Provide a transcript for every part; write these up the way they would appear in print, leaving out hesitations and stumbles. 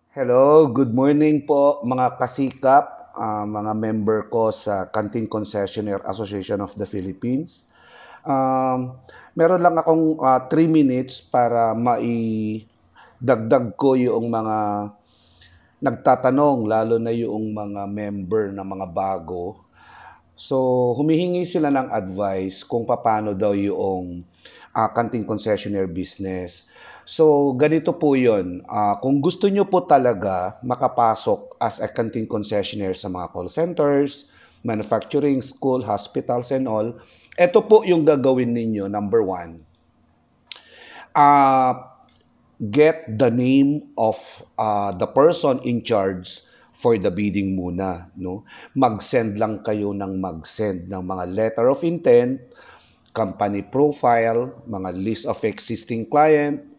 Hello, good morning po mga kasikap, mga member ko sa Canteen Concessionaire Association of the Philippines. Meron lang akong 3 minutes para maidagdag ko yung mga nagtatanong, lalo na yung mga member na mga bago. So, humihingi sila ng advice kung paano daw yung canteen concessionaire business. So, ganito po yun. Kung gusto nyo po talaga makapasok as a canteen concessionaire sa mga call centers, manufacturing, school, hospitals, and all, ito po yung gagawin ninyo, number one. Get the name of the person in charge for the bidding muna, no? Mag-send lang kayo ng mag-send ng mga letter of intent, company profile, mga list of existing client,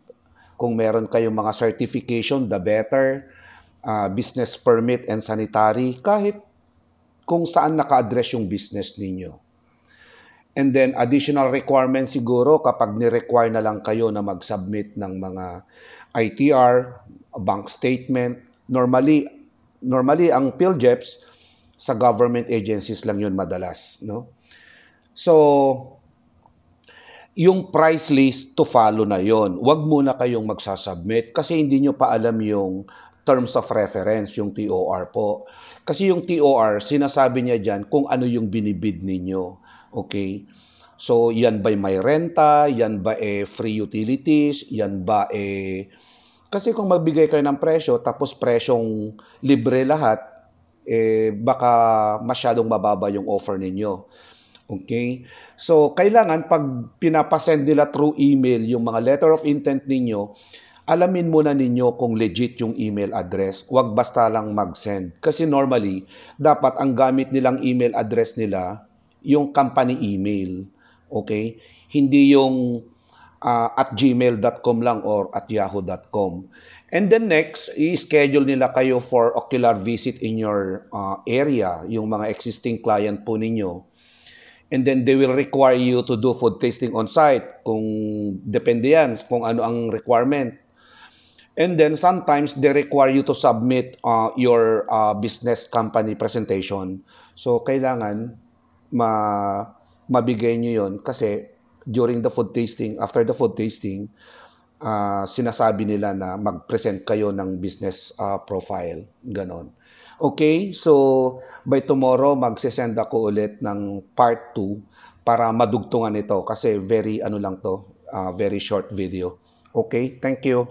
kung meron kayong mga certification, the better, business permit and sanitary, kahit kung saan naka-address yung business ninyo. And then additional requirements siguro kapag ni-require na lang kayo na mag-submit ng mga ITR, bank statement. Normally ang PhilJeps sa government agencies lang yun madalas, no? So, yung price list to follow na yon. Huwag muna kayong magsasubmit kasi hindi nyo pa alam yung terms of reference, yung TOR po. Kasi yung TOR, sinasabi niya dyan kung ano yung binibid ninyo. Okay? So, yan ba may renta? Yan ba free utilities? Yan ba kasi kung magbigay kayo ng presyo, tapos presyong libre lahat, baka masyadong mababa yung offer ninyo. Okay? So, kailangan pag pinapasend nila through email yung mga letter of intent ninyo, alamin muna ninyo kung legit yung email address. Huwag basta lang mag-send. Kasi normally, dapat ang gamit nilang email address nila, yung company email. Okay? Hindi yung at gmail.com lang or at yahoo.com. And then next, i-schedule nila kayo for ocular visit in your area, yung mga existing client po ninyo. And then they will require you to do food tasting on site kung depende yan kung ano ang requirement. And then sometimes they require you to submit your business company presentation. So kailangan mabigay nyo yon kasi during the food tasting, after the food tasting, sinasabi nila na mag-present kayo ng business profile. Ganon. Okay, so by tomorrow magsisend ako ulit ng part 2 para madugtungan ito kasi very ano lang to, very short video. Okay, thank you.